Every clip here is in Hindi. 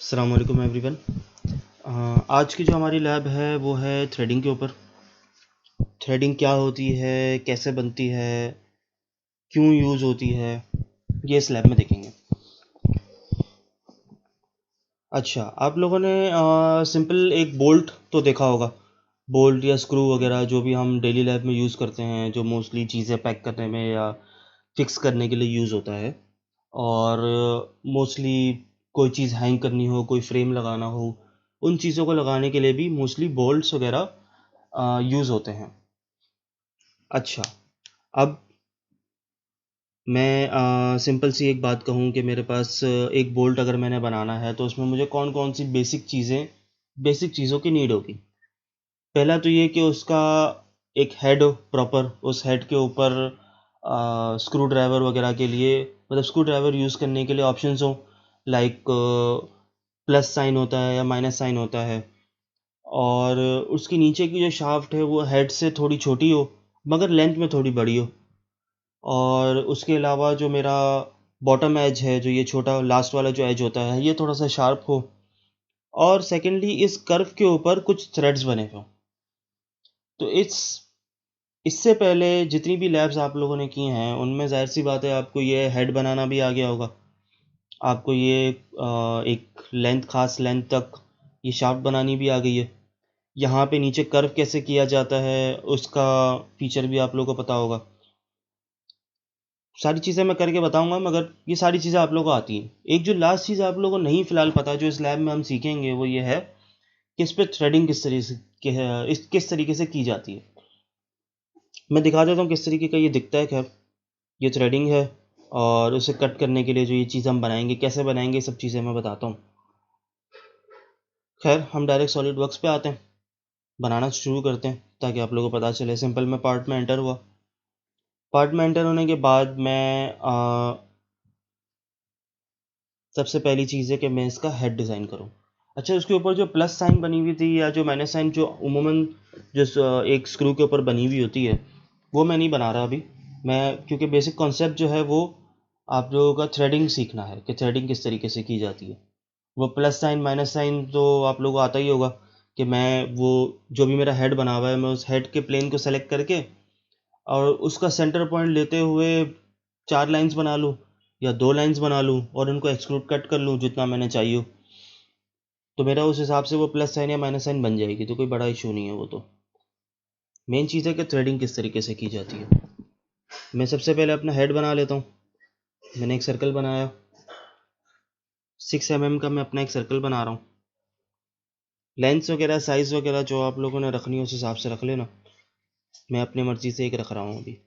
अस्सलाम वालेकुम एवरीवन। आज की जो हमारी लैब है वो है थ्रेडिंग के ऊपर। थ्रेडिंग क्या होती है, कैसे बनती है, क्यों यूज़ होती है, ये इस लैब में देखेंगे। अच्छा, आप लोगों ने सिंपल एक बोल्ट तो देखा होगा। बोल्ट या स्क्रू वगैरह जो भी हम डेली लाइफ में यूज़ करते हैं, जो मोस्टली चीज़ें पैक करने में या फिक्स करने के लिए यूज़ होता है। और मोस्टली कोई चीज़ हैंग करनी हो, कोई फ्रेम लगाना हो, उन चीज़ों को लगाने के लिए भी मोस्टली बोल्ट्स वगैरह यूज़ होते हैं। अच्छा, अब मैं सिंपल सी एक बात कहूँ कि मेरे पास एक बोल्ट अगर मैंने बनाना है तो उसमें मुझे कौन कौन सी बेसिक चीज़ों की नीड होगी। पहला तो ये कि उसका एक हेड हो प्रॉपर, उस हेड के ऊपर स्क्रू ड्राइवर वगैरह के लिए, मतलब स्क्रू ड्राइवर यूज़ करने के लिए ऑप्शंस हो। लाइक प्लस साइन होता है या माइनस साइन होता है। और उसके नीचे की जो शाफ्ट है वो हेड से थोड़ी छोटी हो मगर लेंथ में थोड़ी बड़ी हो। और उसके अलावा जो मेरा बॉटम एज है, जो ये छोटा लास्ट वाला जो एज होता है, ये थोड़ा सा शार्प हो। और सेकेंडली इस कर्व के ऊपर कुछ थ्रेड्स बने हों। तो इससे पहले जितनी भी लैब्स आप लोगों ने की हैं उनमें जाहिर सी बात है आपको ये हेड बनाना भी आ गया होगा। आपको ये एक लेंथ, खास लेंथ तक ये शाफ्ट बनानी भी आ गई है। यहाँ पे नीचे कर्व कैसे किया जाता है उसका फीचर भी आप लोगों को पता होगा। सारी चीज़ें मैं करके बताऊंगा मगर ये सारी चीज़ें आप लोगों को आती हैं। एक जो लास्ट चीज़ आप लोगों को नहीं फ़िलहाल पता, जो इस लैब में हम सीखेंगे, वो ये है कि इस पर थ्रेडिंग किस तरीके से की जाती है। मैं दिखा देता हूँ किस तरीके का ये दिखता है। खैर, ये थ्रेडिंग है और उसे कट करने के लिए जो ये चीज़ हम बनाएंगे, कैसे बनाएंगे, सब चीज़ें मैं बताता हूँ। खैर, हम डायरेक्ट सॉलिड वर्क्स पे आते हैं, बनाना शुरू करते हैं ताकि आप लोगों को पता चले। सिंपल मैं पार्ट में एंटर हुआ। पार्ट में एंटर होने के बाद मैं सबसे पहली चीज़ है कि मैं इसका हेड डिज़ाइन करूँ। अच्छा, उसके ऊपर जो प्लस साइन बनी हुई थी या जो माइनस साइन जो उमूमन जो एक स्क्रू के ऊपर बनी हुई होती है, वो मैं नहीं बना रहा अभी। मैं क्योंकि बेसिक कॉन्सेप्ट जो है वो आप लोगों का थ्रेडिंग सीखना है कि थ्रेडिंग किस तरीके से की जाती है। वो प्लस साइन माइनस साइन तो आप लोगों को आता ही होगा कि मैं वो जो भी मेरा हेड बना हुआ है मैं उस हेड के प्लेन को सेलेक्ट करके और उसका सेंटर पॉइंट लेते हुए 4 लाइंस बना लूँ या 2 लाइंस बना लूँ और उनको एक्सक्लूड कट कर लूँ जितना मैंने चाहिए हो। तो मेरा उस हिसाब से वो प्लस साइन या माइनस साइन बन जाएगी, तो कोई बड़ा इशू नहीं है। वो तो मेन चीज़ है कि थ्रेडिंग किस तरीके से की जाती है। मैं सबसे पहले अपना हेड बना लेता हूँ। मैंने एक सर्कल बनाया, 6 mm का मैं अपना एक सर्कल बना रहा हूँ। लेंथ्स वगैरह साइज़ वगैरह जो आप लोगों ने रखनी है उस हिसाब से रख लेना। मैं अपनी मर्ज़ी से एक रख रहा हूँ अभी।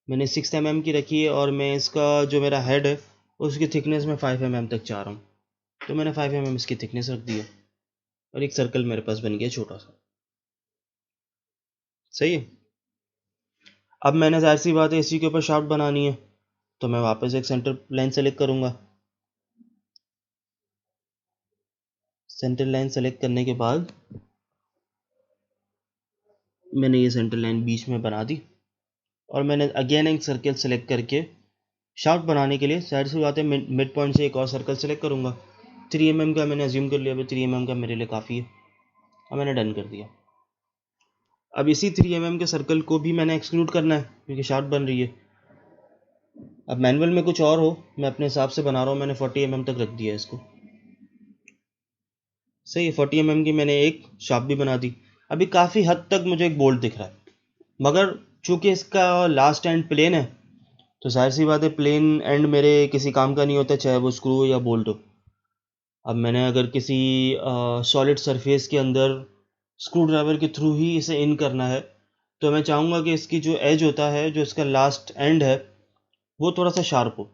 मैंने 6 mm की रखी है और मैं इसका जो मेरा हेड है उसकी थिकनेस में 5 mm तक चाह रहा हूँ। तो मैंने 5 mm इसकी थिकनेस रख दी है और एक सर्कल मेरे पास बन गया छोटा सा। सही है। अब मैंने जाहिर सी बात है इसी के ऊपर शाफ्ट बनानी है, तो मैं वापस एक सेंटर लाइन सेलेक्ट करूँगा। सेंटर लाइन सेलेक्ट करने के बाद मैंने ये सेंटर लाइन बीच में बना दी और मैंने अगेन एक सर्कल सेलेक्ट करके शाफ्ट बनाने के लिए जाहिर सी बात है मिड पॉइंट से एक और सर्कल सेलेक्ट करूँगा। 3 mm का मैंने अज्यूम कर लिया, अभी 3 mm का मेरे लिए काफ़ी है और मैंने डन कर दिया। अब इसी 3 mm के सर्कल को भी मैंने एक्सक्लूड करना है क्योंकि शाफ्ट बन रही है। अब मैनुअल में कुछ और हो, मैं अपने हिसाब से बना रहा हूँ। मैंने 40 mm तक रख दिया इसको। सही है, 40 mm की मैंने एक शाफ्ट भी बना दी। अभी काफ़ी हद तक मुझे एक बोल्ट दिख रहा है मगर चूंकि इसका लास्ट एंड प्लेन है तो जाहिर सी बात है प्लेन एंड मेरे किसी काम का नहीं होता, चाहे वो स्क्रू हो या बोल्ट हो। अब मैंने अगर किसी सॉलिड सरफेस के अंदर स्क्रू ड्राइवर के थ्रू ही इसे इन करना है तो मैं चाहूँगा कि इसकी जो एज होता है, जो इसका लास्ट एंड है, वो थोड़ा सा शार्प हो।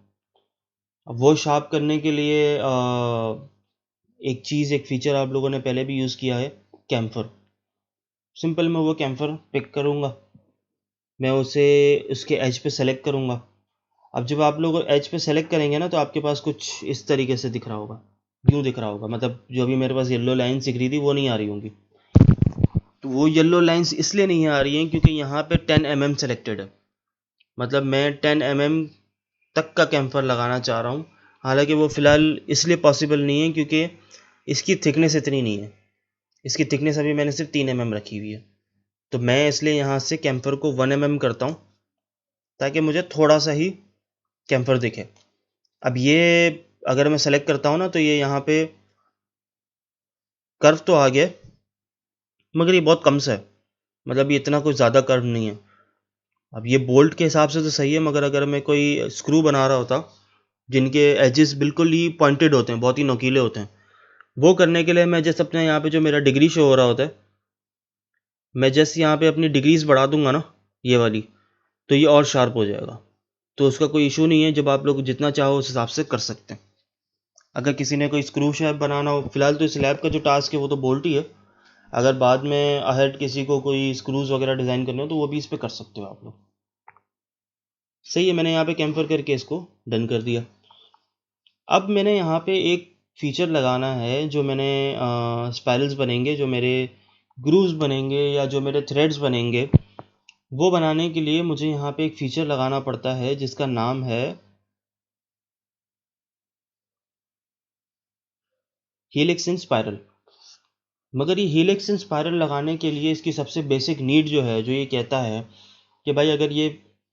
अब वो शार्प करने के लिए एक फीचर आप लोगों ने पहले भी यूज़ किया है, कैम्फर। सिंपल मैं वो कैम्फर पिक करूँगा, मैं उसे उसके एज पे सेलेक्ट करूँगा। अब जब आप लोग एज पे सेलेक्ट करेंगे ना तो आपके पास कुछ इस तरीके से दिख रहा होगा, यूँ दिख रहा होगा, मतलब जो भी मेरे पास येलो लाइन्स दिख रही थी वो नहीं आ रही होंगी। तो वो येलो लाइन्स इसलिए नहीं आ रही हैं क्योंकि यहाँ पे 10 mm सेलेक्टेड है, मतलब मैं 10 mm तक का कैम्फर लगाना चाह रहा हूँ। हालांकि वो फ़िलहाल इसलिए पॉसिबल नहीं है क्योंकि इसकी थिकनेस इतनी नहीं है, इसकी थिकनेस अभी मैंने सिर्फ 3 mm रखी हुई है। तो मैं इसलिए यहाँ से कैम्फर को 1 mm करता हूँ ताकि मुझे थोड़ा सा ही कैम्फर दिखे। अब ये अगर मैं सेलेक्ट करता हूँ ना तो ये यहाँ पे कर्व तो आ गया, मगर ये बहुत कम सा है, मतलब ये इतना कुछ ज़्यादा कर्व नहीं है। अब ये बोल्ट के हिसाब से तो सही है, मगर अगर मैं कोई स्क्रू बना रहा होता जिनके एजेस बिल्कुल ही पॉइंटेड होते हैं, बहुत ही नुकीले होते हैं, वो करने के लिए मैं जस्ट अपने यहाँ पे जो मेरा डिग्री शो हो रहा होता है, मैं जस्ट यहाँ पे अपनी डिग्रीज बढ़ा दूंगा ना ये वाली, तो ये और शार्प हो जाएगा। तो उसका कोई इशू नहीं है, जब आप लोग जितना चाहो उस हिसाब से कर सकते हैं। अगर किसी ने कोई स्क्रू शेप बनाना हो, फिलहाल तो इस लैब का जो टास्क है वो तो बोल्ट ही है, अगर बाद में अहेड किसी को कोई स्क्रूज वगैरह डिज़ाइन करने हो तो वो भी इस पर कर सकते हो आप लोग। सही है, मैंने यहाँ पे कैम्फर करके इसको डन कर दिया। अब मैंने यहाँ पे एक फीचर लगाना है, जो मैंने स्पाइरल्स बनेंगे, जो मेरे ग्रूव्स बनेंगे या जो मेरे थ्रेड्स बनेंगे, वो बनाने के लिए मुझे यहाँ पे एक फीचर लगाना पड़ता है जिसका नाम है हीलिक्स इन स्पाइरल। मगर ये हीलिक्स इन स्पाइरल लगाने के लिए इसकी सबसे बेसिक नीड जो है, जो ये कहता है कि भाई अगर ये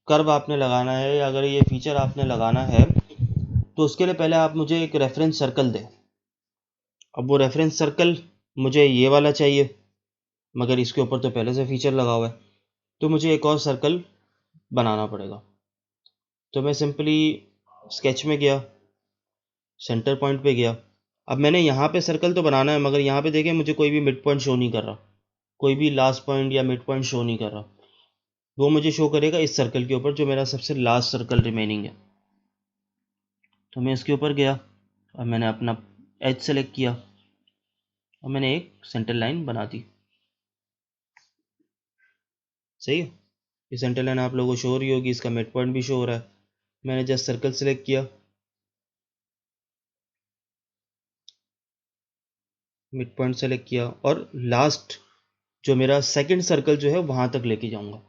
कर्व आपने लगाना है या अगर ये फीचर आपने लगाना है तो उसके लिए पहले आप मुझे एक रेफरेंस सर्कल दें। अब वो रेफरेंस सर्कल मुझे ये वाला चाहिए, मगर इसके ऊपर तो पहले से फीचर लगा हुआ है, तो मुझे एक और सर्कल बनाना पड़ेगा। तो मैं सिंपली स्केच में गया, सेंटर पॉइंट पे गया। अब मैंने यहाँ पे सर्कल तो बनाना है, मगर यहाँ पे देखें मुझे कोई भी मिड पॉइंट शो नहीं कर रहा, कोई भी लास्ट पॉइंट या मिड पॉइंट शो नहीं कर रहा। वो मुझे शो करेगा इस सर्कल के ऊपर जो मेरा सबसे लास्ट सर्कल रिमेनिंग है। तो मैं इसके ऊपर गया और मैंने अपना एज सेलेक्ट किया और मैंने एक सेंटर लाइन बना दी। सही है, ये सेंटर लाइन आप लोगों को शो हो रही होगी, इसका मिड पॉइंट भी शो हो रहा है। मैंने जस्ट सर्कल सेलेक्ट किया, मिड पॉइंट सेलेक्ट किया और लास्ट जो मेरा सेकंड सर्कल जो है वहाँ तक लेके जाऊँगा।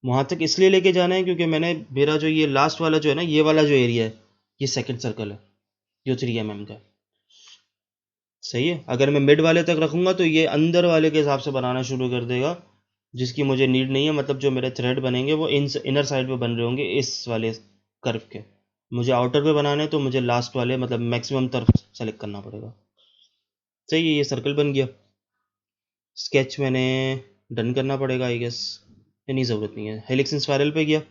वहाँ तक इसलिए लेके जाना है क्योंकि मेरा जो ये लास्ट वाला जो है ना, ये वाला जो एरिया है, ये सेकंड सर्कल है जो 3 mm का है। सही है, अगर मैं मिड वाले तक रखूँगा तो ये अंदर वाले के हिसाब से बनाना शुरू कर देगा, जिसकी मुझे नीड नहीं है। मतलब जो मेरे थ्रेड बनेंगे वो इनर साइड पे बन रहे होंगे इस वाले कर्व के, मुझे आउटर पे बनाने तो मुझे लास्ट वाले मतलब मैक्सिमम तरफ सेलेक्ट करना पड़ेगा। सही है, ये सर्कल बन गया। स्केच मैंने डन करना पड़ेगा आई गेस, नहीं ज़रूरत नहीं है। हेलिक्स इन स्पाइरल पे गया,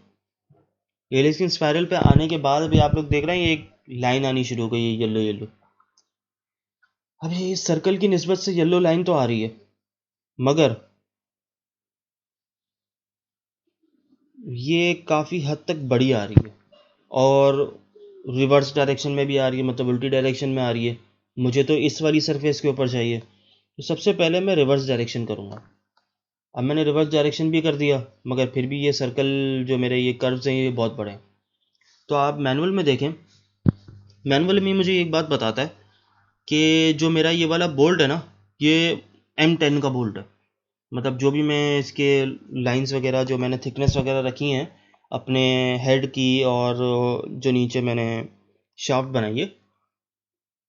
हेलिक्स इन स्पाइरल पे आने के बाद अभी आप लोग देख रहे हैं ये एक लाइन आनी शुरू हो गई है, येलो येलो। अब ये इस सर्कल की निस्बत से येलो लाइन तो आ रही है, मगर ये काफ़ी हद तक बड़ी आ रही है और रिवर्स डायरेक्शन में भी आ रही है, मतलब उल्टी डायरेक्शन में आ रही है। मुझे तो इस वाली सरफेस के ऊपर चाहिए, तो सबसे पहले मैं रिवर्स डायरेक्शन करूँगा। अब मैंने रिवर्स डायरेक्शन भी कर दिया, मगर फिर भी ये सर्कल जो मेरे ये कर्व्स हैं ये बहुत बड़े हैं। तो आप मैनुअल में देखें, मैनुअल में मुझे एक बात बताता है कि जो मेरा ये वाला बोल्ट है ना, ये M10 का बोल्ट है। मतलब जो भी मैं इसके लाइंस वगैरह जो मैंने थिकनेस वगैरह रखी हैं अपने हेड की और जो नीचे मैंने शाफ्ट बनाई है,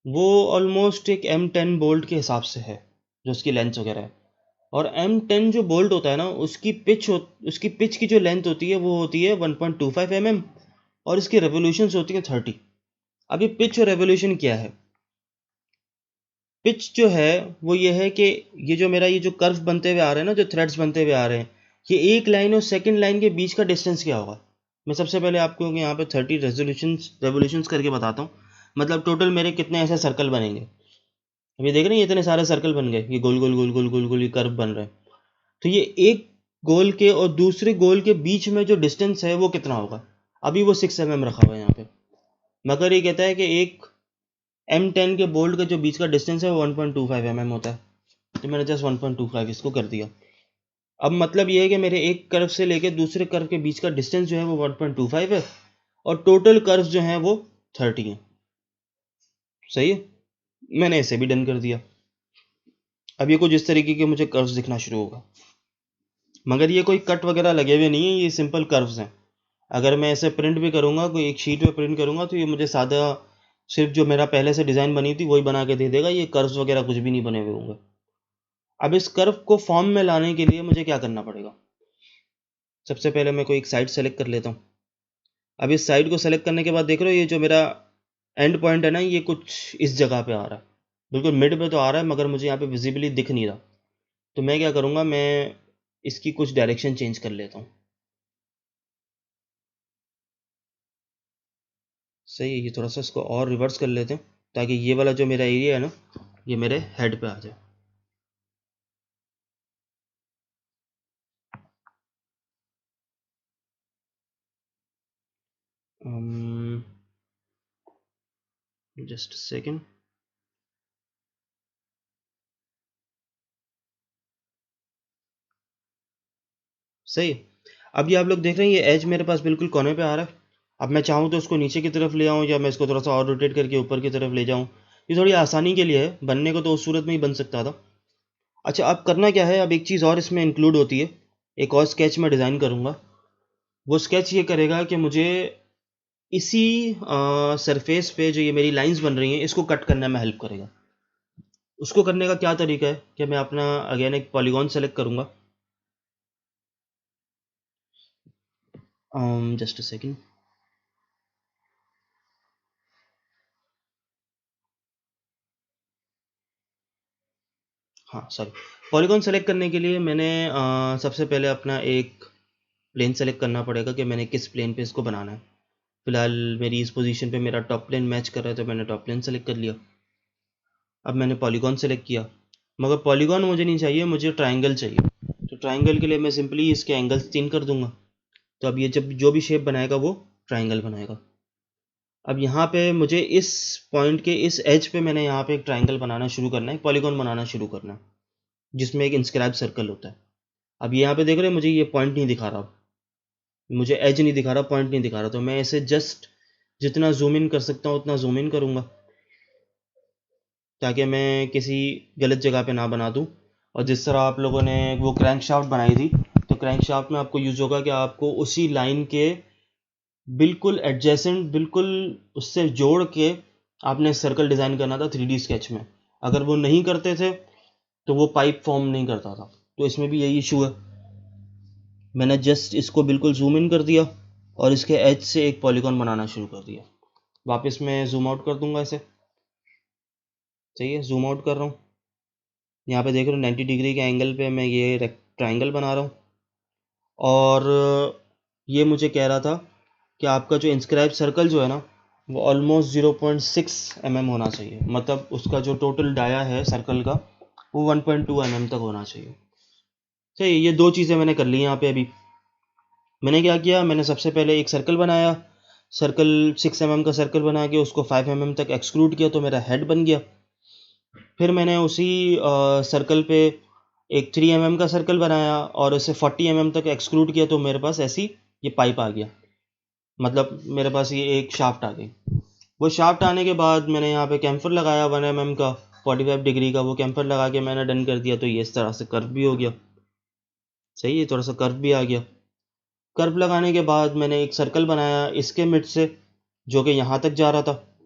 वो ऑलमोस्ट एक M10 बोल्ट के हिसाब से है जो उसकी लेंथ वगैरह है। और M10 जो बोल्ट होता है ना, उसकी पिच की जो लेंथ होती है वो होती है 1.25 mm और इसकी रेवोल्यूशंस होती हैं 30। अब ये पिच और रेवोल्यूशन क्या है? पिच जो है वो ये है कि ये जो मेरा ये जो कर्व बनते हुए आ रहे हैं ना, जो थ्रेड्स बनते हुए आ रहे हैं, ये एक लाइन और सेकंड लाइन के बीच का डिस्टेंस क्या होगा। मैं सबसे पहले आपको यहाँ पे 30 रेवोल्यूशंस करके बताता हूँ। मतलब टोटल मेरे कितने ऐसे सर्कल बनेंगे। अभी देख रहे हैं ये इतने सारे सर्कल बन गए, ये गोल गोल गोल गोल गोल गोल ये कर्व बन रहे हैं। तो ये एक गोल के और दूसरे गोल के बीच में जो डिस्टेंस है वो कितना होगा। अभी वो 6 mm रखा हुआ है यहाँ पे, मगर ये कहता है कि एक M10 के बोल्ट का जो बीच का डिस्टेंस है वो 1.25 mm होता है। तो मैंने जस्ट 1.25 इसको कर दिया। अब मतलब ये है कि मेरे एक कर्व से लेके दूसरे कर्व के बीच का डिस्टेंस जो है वो 1.25 है और टोटल कर्व जो हैं वो 30 हैं। सही है, मैंने इसे भी डन कर दिया। अब ये कुछ इस तरीके के मुझे कर्व्स दिखना शुरू होगा, मगर ये कोई कट वगैरह लगे हुए नहीं है, ये सिंपल कर्व्स हैं। अगर मैं ऐसे प्रिंट भी करूँगा, कोई एक शीट पे प्रिंट करूँगा तो ये मुझे सादा सिर्फ जो मेरा पहले से डिज़ाइन बनी थी वही बना के दे देगा, ये कर्व्स वगैरह कुछ भी नहीं बने हुए होंगे। अब इस कर्व को फॉर्म में लाने के लिए मुझे क्या करना पड़ेगा? सबसे पहले मैं कोई एक साइड सेलेक्ट कर लेता हूँ। अब इस साइड को सेलेक्ट करने के बाद देख रहे हो ये जो मेरा एंड पॉइंट है ना, ये कुछ इस जगह पे आ रहा है, बिल्कुल मिड पे तो आ रहा है, मगर मुझे यहाँ पे विजिबली दिख नहीं रहा। तो मैं क्या करूँगा, मैं इसकी कुछ डायरेक्शन चेंज कर लेता हूँ। सही है, ये थोड़ा सा इसको और रिवर्स कर लेते हैं ताकि ये वाला जो मेरा एरिया है ना, ये मेरे हेड पे आ जाए। Just second. सही है। अब ये आप लोग देख रहे हैं, ये एज मेरे पास बिल्कुल कोने पे आ रहा है। अब मैं चाहूँ तो उसको नीचे की तरफ ले आऊँ, या मैं इसको थोड़ा सा और रोटेट करके ऊपर की तरफ ले जाऊँ। ये थोड़ी आसानी के लिए है, बनने को तो उस सूरत में ही बन सकता था। अच्छा, अब करना क्या है, अब एक चीज़ और इसमें इंक्लूड होती है। एक और स्केच मैं डिज़ाइन करूँगा। वो स्केच ये करेगा कि मुझे इसी सरफेस पे जो ये मेरी लाइंस बन रही हैं, इसको कट करने में हेल्प करेगा। उसको करने का क्या तरीका है कि मैं अपना अगेन एक पॉलीगॉन सेलेक्ट करूँगा। Just a second. हाँ सॉरी, पॉलीगॉन सेलेक्ट करने के लिए मैंने सबसे पहले अपना एक प्लेन सेलेक्ट करना पड़ेगा कि मैंने किस प्लेन पे इसको बनाना है। फिलहाल मेरी इस पोजीशन पे मेरा टॉप प्लेन मैच कर रहा है, तो मैंने टॉप प्लेन सेलेक्ट कर लिया। अब मैंने पॉलीगॉन सेलेक्ट किया, मगर पॉलीगॉन मुझे नहीं चाहिए, मुझे ट्राइंगल चाहिए। तो ट्राइंगल के लिए मैं सिंपली इसके एंगल्स 3 कर दूंगा। तो अब ये जब जो भी शेप बनाएगा वो ट्राइंगल बनाएगा। अब यहाँ पे मुझे इस पॉइंट के इस एज पे मैंने यहाँ पे एक ट्राइंगल बनाना शुरू करना है, पॉलीगॉन बनाना शुरू करना है, जिसमें एक इंस्क्राइब सर्कल होता है। अब यहाँ पे देख रहे हैं, मुझे ये पॉइंट नहीं दिखा रहा, मुझे एज नहीं दिखा रहा, पॉइंट नहीं दिखा रहा। तो मैं इसे जस्ट जितना जूम इन कर सकता हूँ उतना जूम इन करूँगा, ताकि मैं किसी गलत जगह पे ना बना दूँ। और जिस तरह आप लोगों ने वो क्रैंक शाफ्ट बनाई थी, तो क्रैंक शाफ्ट में आपको यूज़ होगा कि आपको उसी लाइन के बिल्कुल एडजेसेंट, बिल्कुल उससे जोड़ के आपने सर्कल डिज़ाइन करना था 3D स्केच में। अगर वो नहीं करते थे तो वो पाइप फॉर्म नहीं करता था। तो इसमें भी यही इशू है। मैंने जस्ट इसको बिल्कुल जूम इन कर दिया और इसके एज से एक पॉलीगॉन बनाना शुरू कर दिया। वापस मैं जूम आउट कर दूंगा इसे। सही है, जूम आउट कर रहा हूँ। यहाँ पे देख रहे हो 90 डिग्री के एंगल पे मैं ये ट्राइंगल बना रहा हूँ। और ये मुझे कह रहा था कि आपका जो इंस्क्राइब सर्कल जो है ना, वो ऑलमोस्ट 0.6 mm होना चाहिए। मतलब उसका जो टोटल डाया है सर्कल का, वो 1.2 mm तक होना चाहिए। सही, ये दो चीज़ें मैंने कर ली यहाँ पे। अभी मैंने क्या किया, मैंने सबसे पहले एक सर्कल बनाया। सर्कल 6 mm का सर्कल बना के उसको 5 mm तक एक्सक्लूड किया, तो मेरा हेड बन गया। फिर मैंने उसी सर्कल पे एक 3 mm का सर्कल बनाया और उसे 40 mm तक एक्सक्लूड किया, तो मेरे पास ऐसी ये पाइप आ गया। मतलब मेरे पास ये एक शाफ्ट आ गई। वो शाफ्ट आने के बाद मैंने यहाँ पे कैम्फर लगाया 1 mm का, 45 डिग्री का। वो कैम्फर लगा के मैंने डन कर दिया, तो ये इस तरह से कर्व भी हो गया। सही है, थोड़ा सा कर्व भी आ गया। कर्व लगाने के बाद मैंने एक सर्कल बनाया इसके मिड से, जो कि यहाँ तक जा रहा था।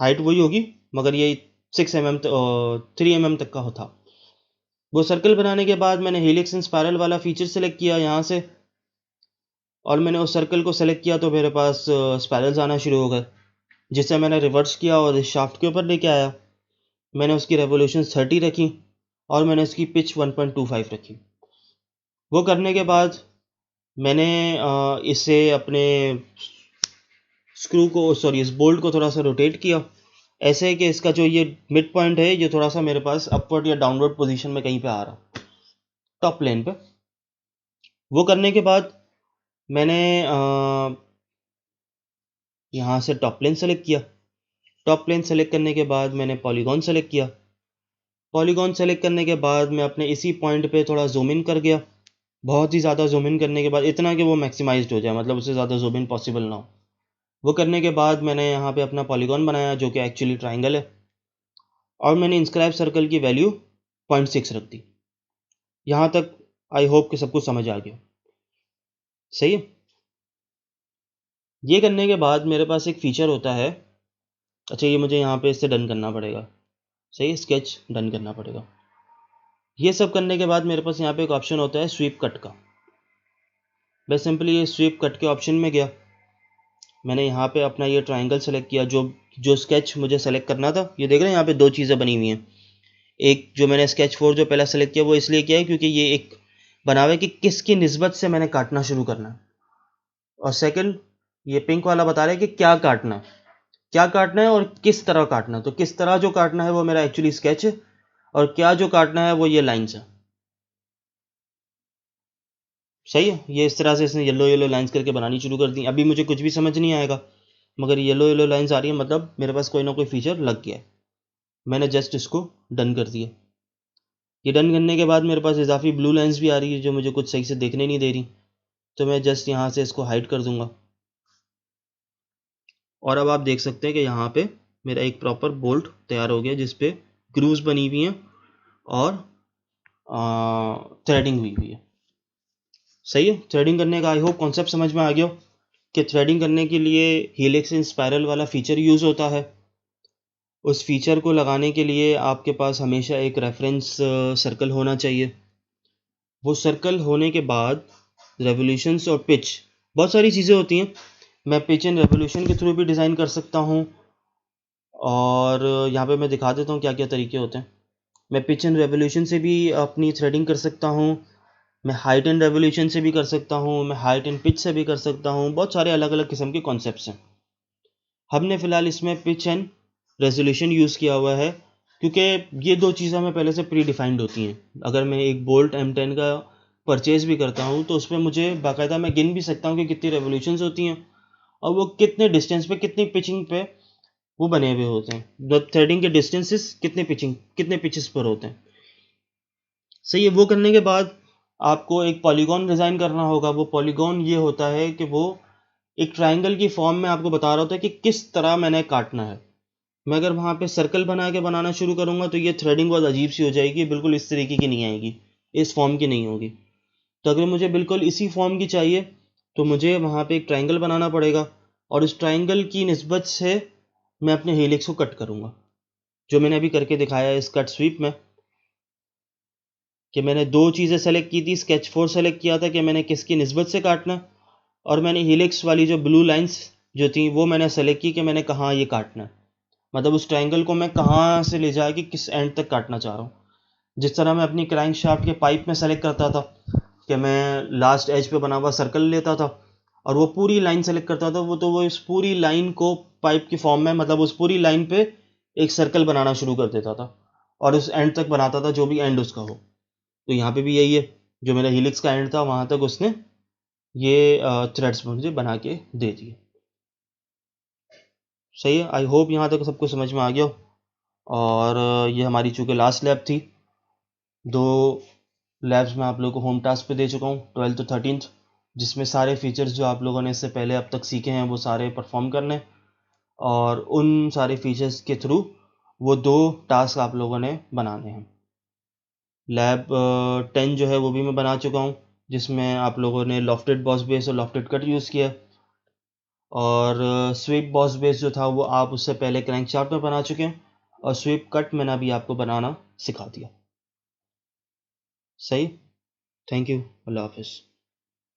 हाइट वही होगी, मगर ये 6 mm 3 mm तक का था। वो सर्कल बनाने के बाद मैंने हेलिक्स एंड स्पाइरल वाला फीचर सेलेक्ट किया यहाँ से, और मैंने उस सर्कल को सेलेक्ट किया तो मेरे पास स्पाइरल्स आना शुरू हो गए, जिससे मैंने रिवर्स किया और इस शाफ्ट के ऊपर लेके आया। मैंने उसकी रेवोल्यूशन 30 रखी और मैंने उसकी पिच 1.25 रखी। वो करने के बाद मैंने इसे अपने स्क्रू को, सॉरी इस बोल्ट को थोड़ा सा रोटेट किया, ऐसे कि इसका जो ये मिड पॉइंट है ये थोड़ा सा मेरे पास अपवर्ड या डाउनवर्ड पोजीशन में कहीं पे आ रहा, टॉप प्लेन पे। वो करने के बाद मैंने यहाँ से टॉप प्लेन सेलेक्ट किया। टॉप प्लेन सेलेक्ट करने के बाद मैंने पॉलीगॉन सेलेक्ट किया। पॉलीगॉन सेलेक्ट करने के बाद मैं अपने इसी पॉइंट पे थोड़ा जूम इन कर गया। बहुत ही ज़्यादा जूम इन करने के बाद, इतना कि वो मैक्सिमाइज्ड हो जाए, मतलब उससे ज़्यादा जूम इन पॉसिबल ना हो। वो करने के बाद मैंने यहाँ पे अपना पॉलीगॉन बनाया जो कि एक्चुअली ट्राइंगल है, और मैंने इंस्क्राइब सर्कल की वैल्यू 0.6 रख दी। यहाँ तक आई होप कि सब कुछ समझ आ गया। सही है। ये करने के बाद मेरे पास एक फ़ीचर होता है अच्छा, ये मुझे यहाँ पे इससे डन करना पड़ेगा। सही, स्केच डन करना पड़ेगा। ये सब करने के बाद मेरे पास यहाँ पे एक ऑप्शन होता है स्वीप कट का। मैं सिंपली ये स्वीप कट के ऑप्शन में गया, मैंने यहाँ पे अपना ये ट्राइंगल सेलेक्ट किया, जो जो स्केच मुझे सेलेक्ट करना था। ये देख रहे हैं यहाँ पे दो चीज़ें बनी हुई हैं। एक जो मैंने स्केच 4 जो पहला सेलेक्ट किया वो इसलिए किया है क्योंकि ये एक बना हुआ है कि किसकी निस्बत से मैंने काटना शुरू करना है। और सेकंड, ये पिंक वाला बता रहा है कि क्या काटना है, क्या काटना है और किस तरह काटना है। तो किस तरह जो काटना है वो मेरा एक्चुअली स्केच है, और क्या जो काटना है वो ये लाइन्स है। सही है, ये इस तरह से इसने येलो येलो लाइंस करके बनानी शुरू कर दी। अभी मुझे कुछ भी समझ नहीं आएगा, मगर येलो येलो लाइंस आ रही है, मतलब मेरे पास कोई ना कोई फीचर लग गया है। मैंने जस्ट इसको डन कर दिया। ये डन करने के बाद मेरे पास इजाफी ब्लू लाइंस भी आ रही है जो मुझे कुछ सही से देखने नहीं दे रही, तो मैं जस्ट यहाँ से इसको हाइड कर दूंगा। और अब आप देख सकते हैं कि यहाँ पे मेरा एक प्रॉपर बोल्ट तैयार हो गया जिसपे ग्रूव्स बनी हुई हैं और थ्रेडिंग हुई हुई है। सही है, थ्रेडिंग करने का आई होप कॉन्सेप्ट समझ में आ गया कि थ्रेडिंग करने के लिए हेलिक्स एंड स्पाइरल वाला फीचर यूज़ होता है। उस फीचर को लगाने के लिए आपके पास हमेशा एक रेफरेंस सर्कल होना चाहिए। वो सर्कल होने के बाद रेवोल्यूशंस और पिच, बहुत सारी चीज़ें होती हैं। मैं पिच एंड रेवोल्यूशन के थ्रू भी डिज़ाइन कर सकता हूँ, और यहाँ पे मैं दिखा देता हूँ क्या क्या तरीके होते हैं। मैं पिच एंड रेवोल्यूशन से भी अपनी थ्रेडिंग कर सकता हूँ, मैं हाइट एंड रेवोल्यूशन से भी कर सकता हूँ, मैं हाइट एंड पिच से भी कर सकता हूँ। बहुत सारे अलग अलग किस्म के कॉन्सेप्ट्स हैं। हमने फ़िलहाल इसमें पिच एंड रेजोल्यूशन यूज़ किया हुआ है क्योंकि ये दो चीज़ें हमें पहले से प्री डिफाइंड होती हैं। अगर मैं एक बोल्ट M10 का परचेज़ भी करता हूँ तो उसमें मुझे बाकायदा मैं गिन भी सकता हूँ कि कितनी रेवोल्यूशंस होती हैं और वो कितने डिस्टेंस पे, कितनी पिचिंग पे वो बने हुए होते हैं। द थ्रेडिंग के डिस्टेंसेस कितने पिचेस पर होते हैं। सही है, वो करने के बाद आपको एक पॉलीगॉन डिज़ाइन करना होगा। वो पॉलीगॉन ये होता है कि वो एक ट्राइंगल की फॉर्म में आपको बता रहा होता है कि किस तरह मैंने काटना है। मैं अगर वहाँ पे सर्कल बना के बनाना शुरू करूँगा तो ये थ्रेडिंग बहुत अजीब सी हो जाएगी, बिल्कुल इस तरीके की नहीं आएगी, इस फॉर्म की नहीं होगी। तो अगर मुझे बिल्कुल इसी फॉर्म की चाहिए तो मुझे वहाँ पे एक ट्राइंगल बनाना पड़ेगा, और उस ट्राइंगल की निस्बत से मैं अपने हेलिक्स को कट करूँगा, जो मैंने अभी करके दिखाया है इस कट स्वीप में। कि मैंने दो चीज़ें सेलेक्ट की थी, स्केच 4 सेलेक्ट किया था कि मैंने किसकी निस्बत से काटना, और मैंने हेलिक्स वाली जो ब्लू लाइंस जो थी वो मैंने सेलेक्ट की कि मैंने कहाँ ये काटना है, मतलब उस ट्रायंगल को मैं कहाँ से ले जाके किस एंड तक काटना चाह रहा हूँ। जिस तरह मैं अपनी क्रैंक शाफ्ट के पाइप में सेलेक्ट करता था कि मैं लास्ट एज पे बना हुआ सर्कल लेता था और वो पूरी लाइन सेलेक्ट करता था, वो तो वो इस पूरी लाइन को पाइप की फॉर्म में, मतलब उस पूरी लाइन पे एक सर्कल बनाना शुरू कर देता था और उस एंड तक बनाता था जो भी एंड उसका हो। तो यहाँ पे भी यही है, जो मेरा हीलिक्स का एंड था वहाँ तक उसने ये थ्रेड्स मुझे बना के दे दिए। सही है, आई होप यहाँ तक सबको समझ में आ गया। और ये हमारी चूँकि लास्ट लैब थी, दो लैब्स में आप लोगों को होम टास्क पे दे चुका हूँ 12th to 13th, जिसमें सारे फीचर्स जो आप लोगों ने इससे पहले अब तक सीखे हैं वो सारे परफॉर्म करने, और उन सारे फीचर्स के थ्रू वो दो टास्क आप लोगों ने बनाने हैं। लैब 10 जो है वो भी मैं बना चुका हूँ, जिसमें आप लोगों ने लॉफ्टेड बॉस बेस और लॉफ्टेड कट यूज़ किया, और स्वीप बॉस बेस जो था वो आप उससे पहले क्रैंक शाफ्ट में बना चुके हैं, और स्वीप कट मैंने अभी आपको बनाना सिखा दिया। सही, थैंक यू, अल्लाह हाफिज़।